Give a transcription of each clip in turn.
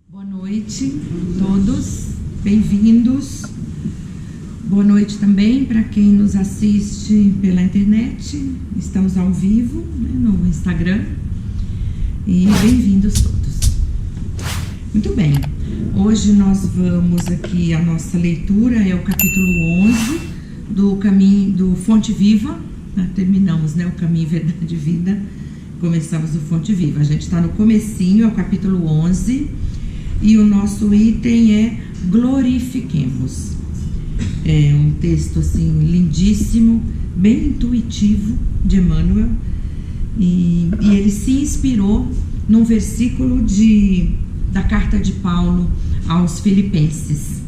Boa noite a todos, bem-vindos. Boa noite também para quem nos assiste pela internet. Estamos ao vivo, né, no Instagram. E bem-vindos todos. Muito bem, hoje nós vamos aqui, a nossa leitura é o capítulo 11 do Caminho do Fonte Viva. Terminamos, né, o Caminho, Verdade e Vida. Começamos o Fonte Viva. A gente está no comecinho, é o capítulo 11. E o nosso item é glorifiquemos. É um texto assim lindíssimo, bem intuitivo de Emmanuel. E ele se inspirou num versículo da carta de Paulo aos Filipenses,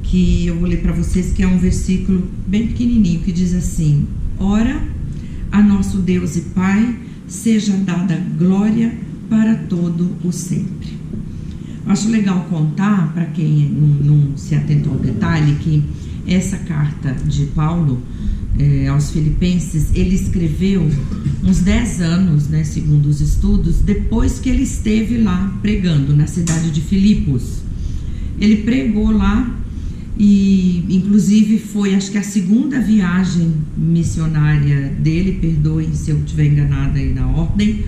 que eu vou ler para vocês, que é um versículo bem pequenininho, que diz assim: Ora, a nosso Deus e Pai seja dada glória para todo o sempre. Acho legal contar, para quem não se atentou ao detalhe, que essa carta de Paulo aos Filipenses, ele escreveu uns 10 anos, né, segundo os estudos, depois que ele esteve lá pregando na cidade de Filipos. Ele pregou lá e, inclusive, foi, acho que a segunda viagem missionária dele, perdoem se eu estiver enganada aí na ordem,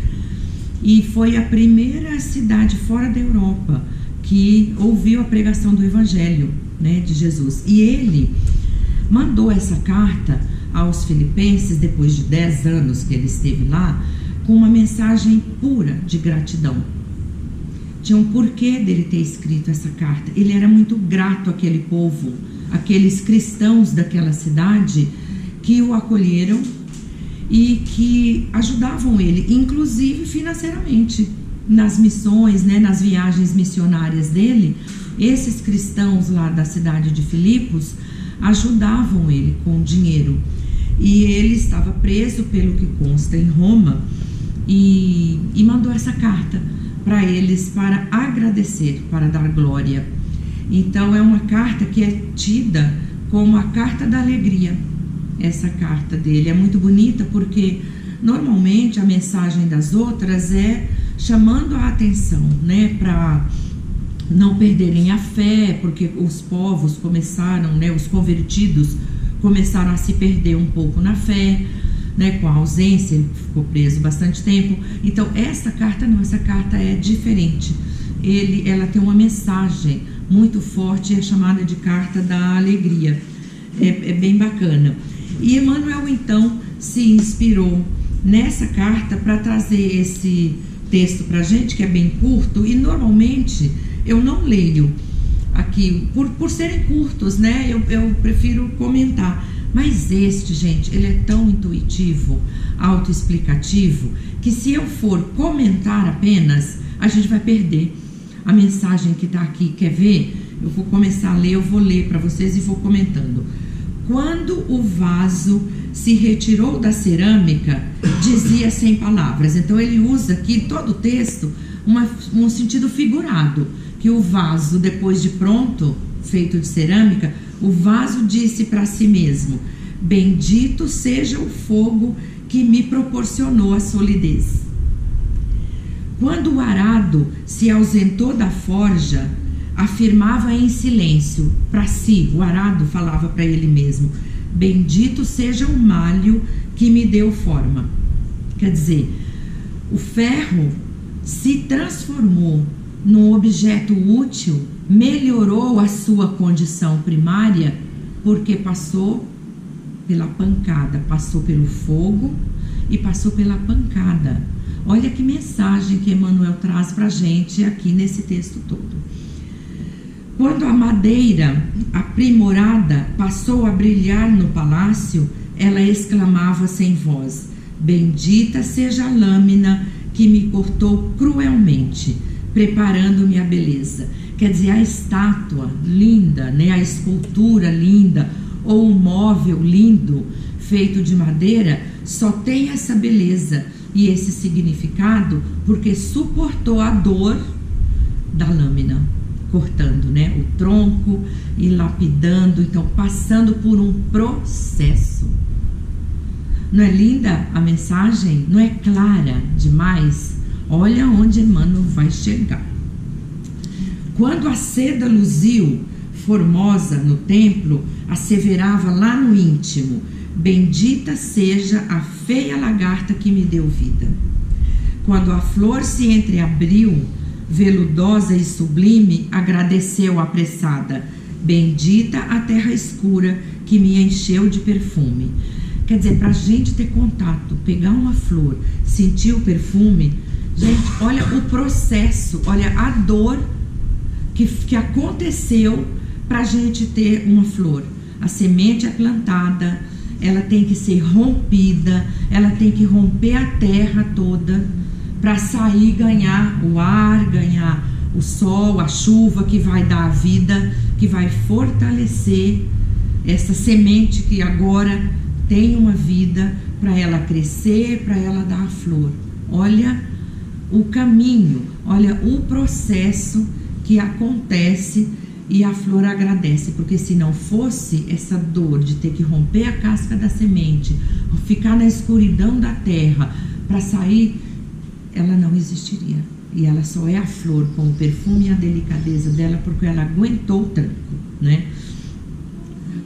e foi a primeira cidade fora da Europa que ouviu a pregação do Evangelho, né, de Jesus. E ele mandou essa carta aos Filipenses, depois de 10 anos que ele esteve lá, com uma mensagem pura de gratidão. Tinha um porquê dele ter escrito essa carta. Ele era muito grato àquele povo, aqueles cristãos daquela cidade que o acolheram e que ajudavam ele, inclusive financeiramente, nas missões, né, nas viagens missionárias dele. Esses cristãos lá da cidade de Filipos ajudavam ele com dinheiro. E ele estava preso, pelo que consta, em Roma, e mandou essa carta para eles para agradecer, para dar glória. Então é uma carta que é tida como a carta da alegria. Essa carta dele é muito bonita porque normalmente a mensagem das outras é chamando a atenção, né, para não perderem a fé, porque os povos começaram, né, os convertidos começaram a se perder um pouco na fé, né, com a ausência, ele ficou preso bastante tempo. Então essa carta não, essa carta é diferente. Ela tem uma mensagem muito forte, é chamada de carta da alegria. É bem bacana. E Emmanuel então se inspirou nessa carta para trazer esse texto para a gente, que é bem curto, e normalmente eu não leio aqui, por serem curtos, né? Eu prefiro comentar. Mas este, gente, ele é tão intuitivo, autoexplicativo, que se eu for comentar apenas, a gente vai perder a mensagem que está aqui. Quer ver? Eu vou começar a ler, eu vou ler para vocês e vou comentando. Quando o vaso se retirou da cerâmica, dizia sem palavras. Então ele usa aqui todo o texto um sentido figurado, que o vaso, depois de pronto, feito de cerâmica, o vaso disse para si mesmo: bendito seja o fogo que me proporcionou a solidez. Quando o arado se ausentou da forja, afirmava em silêncio para si, o arado falava para ele mesmo: bendito seja o malho que me deu forma. Quer dizer, o ferro se transformou num objeto útil, melhorou a sua condição primária, porque passou pela pancada, passou pelo fogo e passou pela pancada. Olha que mensagem que Emmanuel traz para a gente aqui nesse texto todo. Quando a madeira aprimorada passou a brilhar no palácio, ela exclamava sem voz: bendita seja a lâmina que me cortou cruelmente, preparando-me a beleza. Quer dizer, a estátua linda, né, a escultura linda, ou um móvel lindo, feito de madeira, só tem essa beleza e esse significado porque suportou a dor da lâmina, cortando, né, o tronco e lapidando, então passando por um processo. Não é linda a mensagem? Não é clara demais? Olha onde Emmanuel vai chegar. Quando a seda luziu formosa no templo, asseverava lá no íntimo: bendita seja a feia lagarta que me deu vida. Quando a flor se entreabriu, veludosa e sublime, agradeceu apressada: bendita a terra escura que me encheu de perfume. Quer dizer, para a gente ter contato, pegar uma flor, sentir o perfume, gente, olha o processo, olha a dor que aconteceu para a gente ter uma flor. A semente é plantada, ela tem que ser rompida, ela tem que romper a terra toda para sair, ganhar o ar, ganhar o sol, a chuva que vai dar a vida, que vai fortalecer essa semente que agora tem uma vida, para ela crescer, para ela dar a flor. Olha o caminho, olha o processo que acontece, e a flor agradece, porque se não fosse essa dor de ter que romper a casca da semente, ficar na escuridão da terra para sair, ela não existiria. E ela só é a flor com o perfume e a delicadeza dela, porque ela aguentou o tranco, né?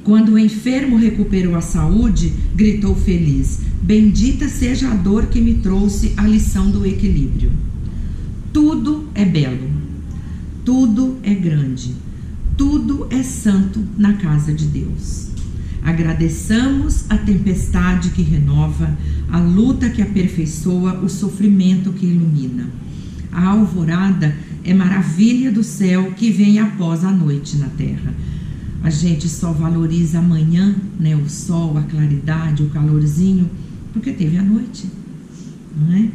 Quando o enfermo recuperou a saúde, gritou feliz: bendita seja a dor que me trouxe a lição do equilíbrio. Tudo é belo, tudo é grande, tudo é santo na casa de Deus. Agradeçamos a tempestade que renova, a luta que aperfeiçoa, o sofrimento que ilumina. A alvorada é maravilha do céu que vem após a noite na terra. A gente só valoriza amanhã, né, o sol, a claridade, o calorzinho, porque teve a noite, não é?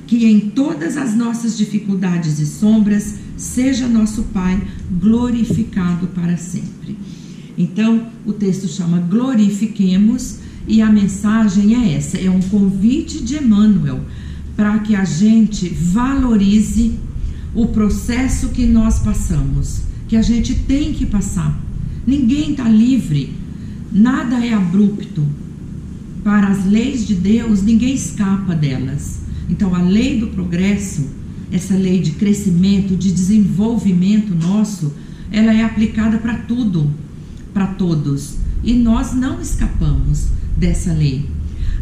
Que em todas as nossas dificuldades e sombras seja nosso Pai glorificado para sempre. Então, o texto chama Glorifiquemos, e a mensagem é essa, é um convite de Emmanuel para que a gente valorize o processo que nós passamos, que a gente tem que passar. Ninguém está livre, nada é abrupto. Para as leis de Deus, ninguém escapa delas. Então, a lei do progresso, essa lei de crescimento, de desenvolvimento nosso, ela é aplicada para tudo, para todos. E nós não escapamos dessa lei.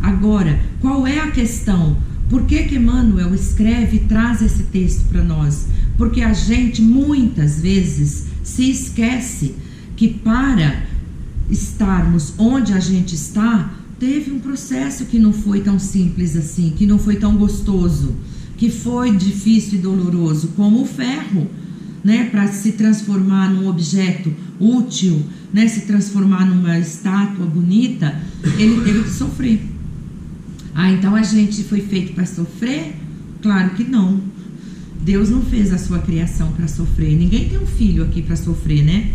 Agora, qual é a questão? Por que Emmanuel escreve e traz esse texto para nós? Porque a gente, muitas vezes, se esquece que para estarmos onde a gente está, teve um processo que não foi tão simples assim, que não foi tão gostoso, que foi difícil e doloroso, como o ferro, né, para se transformar num objeto útil, né, se transformar numa estátua bonita, ele teve que sofrer. Ah, então a gente foi feito para sofrer? Claro que não. Deus não fez a sua criação para sofrer. Ninguém tem um filho aqui para sofrer, né?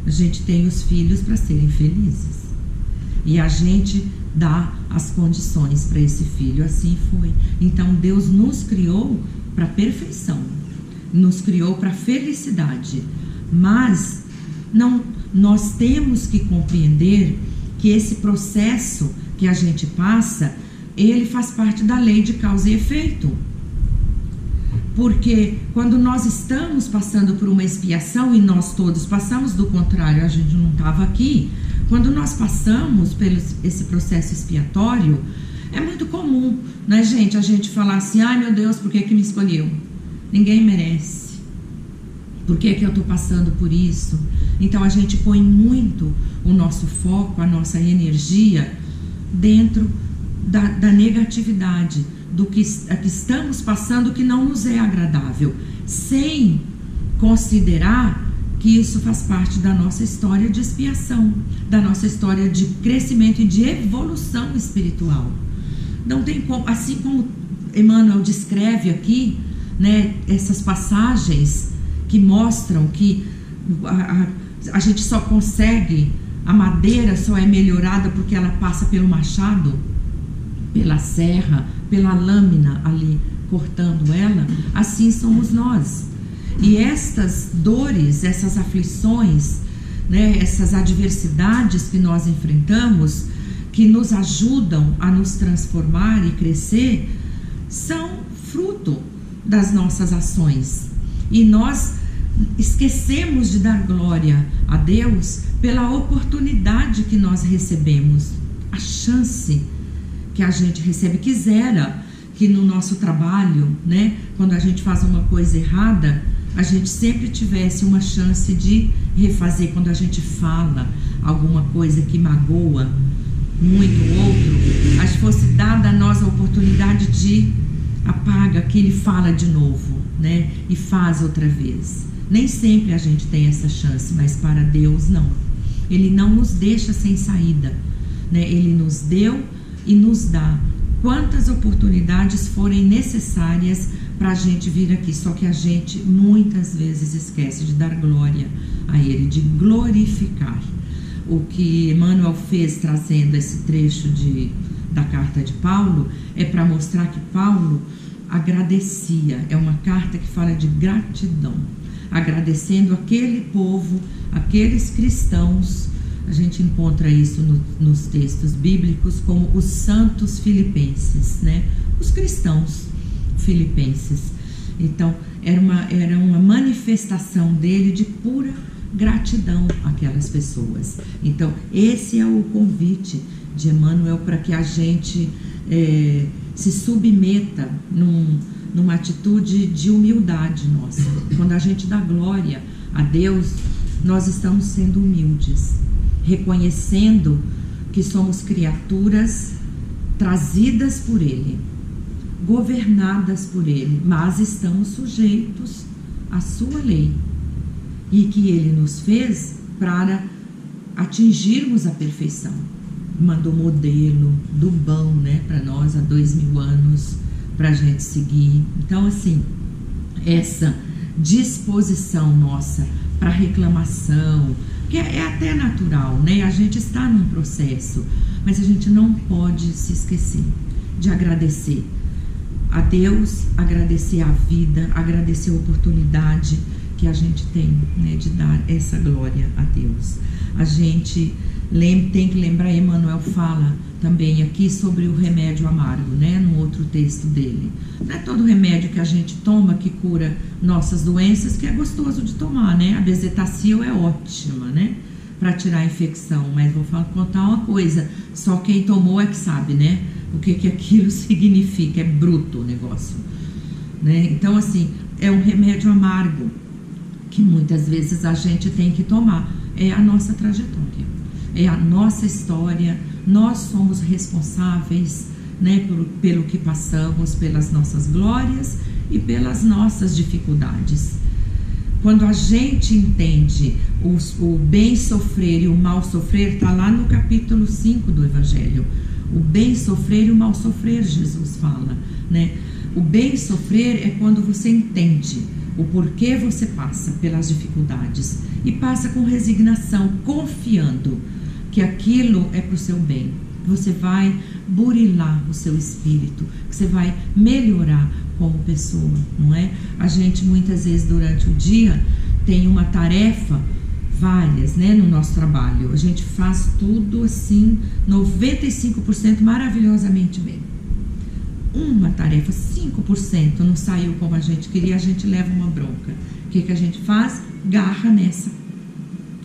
A gente tem os filhos para serem felizes. E a gente dá as condições para esse filho, assim foi. Então Deus nos criou para perfeição, nos criou para felicidade. Mas não, nós temos que compreender que esse processo que a gente passa, ele faz parte da lei de causa e efeito. Porque quando nós estamos passando por uma expiação, e nós todos passamos, do contrário, a gente não estava aqui. Quando nós passamos por esse processo expiatório, é muito comum, né, gente? A gente falar assim: ai meu Deus, por que que me escolheu? Ninguém merece. Por que que eu estou passando por isso? Então a gente põe muito o nosso foco, a nossa energia dentro da negatividade, do que estamos passando, que não nos é agradável, sem considerar que isso faz parte da nossa história de expiação, da nossa história de crescimento e de evolução espiritual. Não tem como, assim como Emmanuel descreve aqui, né, essas passagens que mostram que a gente só consegue, a madeira só é melhorada porque ela passa pelo machado, pela serra, pela lâmina ali cortando ela. Assim somos nós. E estas dores, essas aflições, né, essas adversidades que nós enfrentamos, que nos ajudam a nos transformar e crescer, são fruto das nossas ações. E nós esquecemos de dar glória a Deus pela oportunidade que nós recebemos, a chance que a gente recebe. Quisera que no nosso trabalho, né, quando a gente faz uma coisa errada, a gente sempre tivesse uma chance de refazer. Quando a gente fala alguma coisa que magoa muito o outro, a gente fosse dada a nós a oportunidade de apaga aquilo e fala de novo, né, e faz outra vez. Nem sempre a gente tem essa chance, mas para Deus não. Ele não nos deixa sem saída, né? Ele nos deu e nos dá quantas oportunidades forem necessárias para a gente vir aqui. Só que a gente muitas vezes esquece de dar glória a Ele, de glorificar. O que Emmanuel fez trazendo esse trecho da carta de Paulo é para mostrar que Paulo agradecia. É uma carta que fala de gratidão, agradecendo aquele povo, aqueles cristãos. A gente encontra isso nos textos bíblicos como os santos filipenses, né? Os cristãos filipenses. Então, era uma manifestação dele de pura gratidão àquelas pessoas. Então, esse é o convite de Emmanuel para que a gente se submeta numa atitude de humildade nossa. Quando a gente dá glória a Deus, nós estamos sendo humildes, reconhecendo que somos criaturas trazidas por Ele, governadas por Ele, mas estamos sujeitos à sua lei, e que Ele nos fez para atingirmos a perfeição. Mandou modelo do bom, né, para nós há 2000 anos, para a gente seguir. Então, assim, essa disposição nossa para reclamação, que é até natural, né? A gente está num processo, mas a gente não pode se esquecer de agradecer a Deus, agradecer a vida, agradecer a oportunidade que a gente tem, né, de dar essa glória a Deus. A gente tem que lembrar, Emmanuel fala também aqui sobre o remédio amargo, né, no outro texto dele. Não é todo remédio que a gente toma que cura nossas doenças que é gostoso de tomar, né? A bezetacil é ótima, né, para tirar a infecção, mas vou contar uma coisa, só quem tomou é que sabe, né, o que aquilo significa. É bruto o negócio, né? Então, assim, é um remédio amargo que muitas vezes a gente tem que tomar. É a nossa trajetória, é a nossa história. Nós somos responsáveis, né, pelo que passamos, pelas nossas glórias e pelas nossas dificuldades. Quando a gente entende o bem sofrer e o mal sofrer, está lá no capítulo 5 do Evangelho. O bem sofrer e o mal sofrer, Jesus fala, né? O bem sofrer é quando você entende o porquê você passa pelas dificuldades e passa com resignação, confiando que aquilo é para o seu bem. Você vai burilar o seu espírito, que você vai melhorar como pessoa, não é? A gente muitas vezes durante o dia tem uma tarefa, várias, né, no nosso trabalho. A gente faz tudo assim, 95% maravilhosamente bem. Uma tarefa, 5% não saiu como a gente queria, a gente leva uma bronca. O que a gente faz? Garra nessa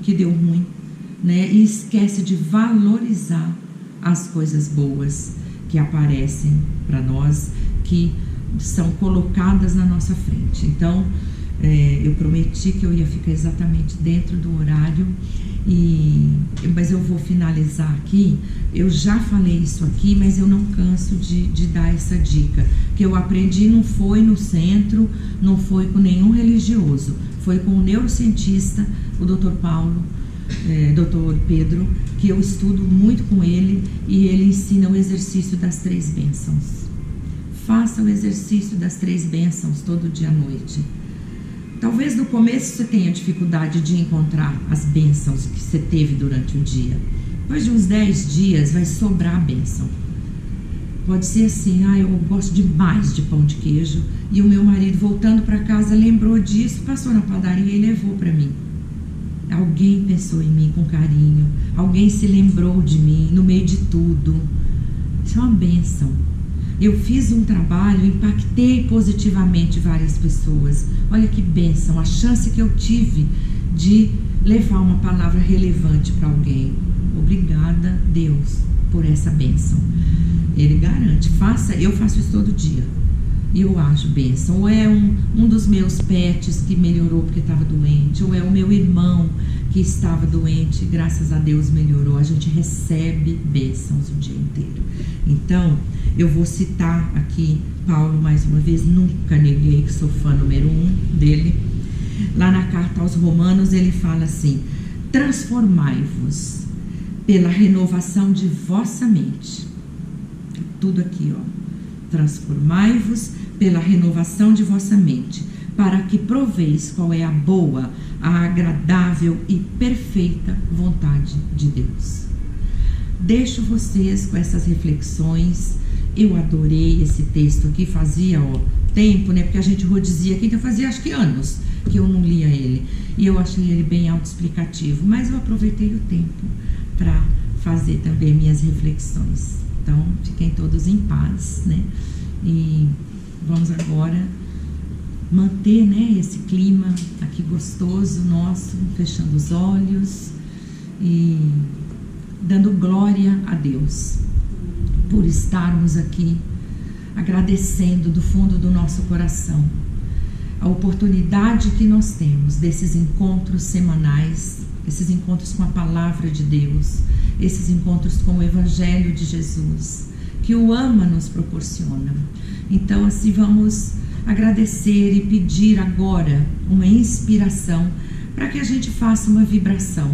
que deu ruim, né? E esquece de valorizar as coisas boas que aparecem para nós, que são colocadas na nossa frente. Então, eu prometi que eu ia ficar exatamente dentro do horário, mas eu vou finalizar aqui. Eu já falei isso aqui, mas eu não canso de dar essa dica, que eu aprendi, não foi no centro, não foi com nenhum religioso, foi com o neurocientista, o Dr. Paulo, Dr. Pedro, que eu estudo muito com ele, e ele ensina o exercício das 3 bênçãos. Faça o exercício das 3 bênçãos todo dia à noite. Talvez no começo você tenha dificuldade de encontrar as bênçãos que você teve durante o dia. Depois de uns 10 dias vai sobrar a bênção. Pode ser assim, eu gosto demais de pão de queijo, e o meu marido voltando para casa lembrou disso, passou na padaria e levou para mim. Alguém pensou em mim com carinho, alguém se lembrou de mim no meio de tudo. Isso é uma bênção. eu fiz um trabalho, impactei positivamente várias pessoas. Olha que bênção, a chance que eu tive de levar uma palavra relevante para alguém. Obrigada, Deus, por essa bênção. Ele garante, eu faço isso todo dia. E eu acho bênção. Ou é um dos meus pets que melhorou porque estava doente, ou é o meu irmão que estava doente, graças a Deus melhorou. A gente recebe bênçãos o dia inteiro. Então, eu vou citar aqui Paulo mais uma vez, nunca neguei que sou fã número 1 dele. Lá na carta aos Romanos ele fala assim: transformai-vos pela renovação de vossa mente. Tudo aqui, ó. Transformai-vos pela renovação de vossa mente, para que proveis qual é a boa, a agradável e perfeita vontade de Deus. Deixo vocês com essas reflexões. Eu adorei esse texto aqui, fazia tempo, né? Porque a gente rodizia aqui, então fazia acho que anos que eu não lia ele. E eu achei ele bem autoexplicativo, mas eu aproveitei o tempo para fazer também minhas reflexões. Então, fiquem todos em paz, né? E vamos agora manter, né, esse clima aqui gostoso nosso, fechando os olhos e dando glória a Deus por estarmos aqui, agradecendo do fundo do nosso coração a oportunidade que nós temos desses encontros semanais, esses encontros com a palavra de Deus, esses encontros com o Evangelho de Jesus, que o ama nos proporciona. Então, assim, vamos agradecer e pedir agora uma inspiração para que a gente faça uma vibração,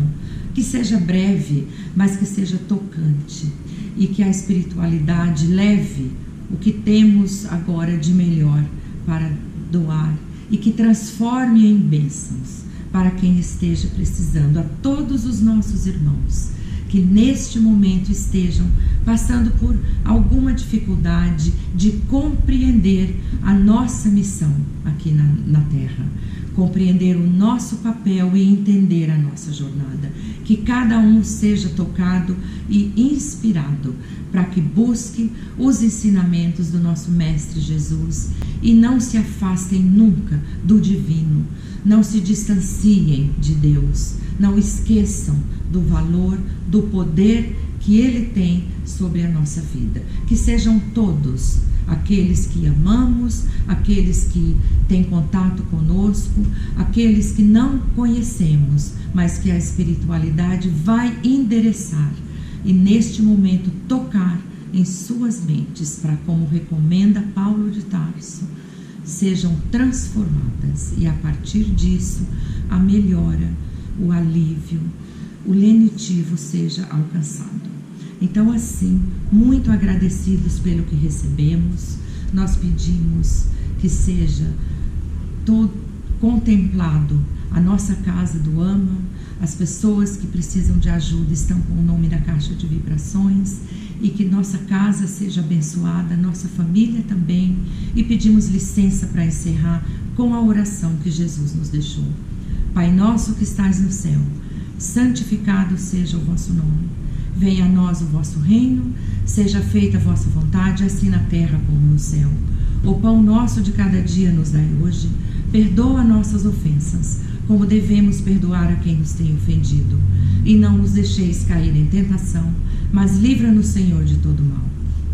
que seja breve, mas que seja tocante, e que a espiritualidade leve o que temos agora de melhor para doar e que transforme em bênçãos para quem esteja precisando, a todos os nossos irmãos que neste momento estejam passando por alguma dificuldade de compreender a nossa missão aqui na Terra, compreender o nosso papel e entender a nossa jornada. Que cada um seja tocado e inspirado para que busque os ensinamentos do nosso Mestre Jesus e não se afastem nunca do divino, não se distanciem de Deus, não esqueçam do valor, do poder que Ele tem sobre a nossa vida. Que sejam todos, aqueles que amamos, aqueles que têm contato conosco, aqueles que não conhecemos, mas que a espiritualidade vai endereçar e neste momento tocar em suas mentes, para, como recomenda Paulo de Tarso, sejam transformadas e a partir disso a melhora, o alívio, o lenitivo seja alcançado. Então, assim, muito agradecidos pelo que recebemos, nós pedimos que seja todo contemplado a nossa casa do AMA, as pessoas que precisam de ajuda estão com o nome da caixa de vibrações, e que nossa casa seja abençoada, nossa família também, e pedimos licença para encerrar com a oração que Jesus nos deixou. Pai nosso que estais no céu, santificado seja o vosso nome. Venha a nós o vosso reino, seja feita a vossa vontade, assim na terra como no céu. O pão nosso de cada dia nos dai hoje, perdoa nossas ofensas, como devemos perdoar a quem nos tem ofendido. E não nos deixeis cair em tentação, mas livra-nos, Senhor, de todo mal.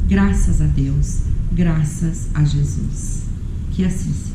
Graças a Deus, graças a Jesus. Que assim seja.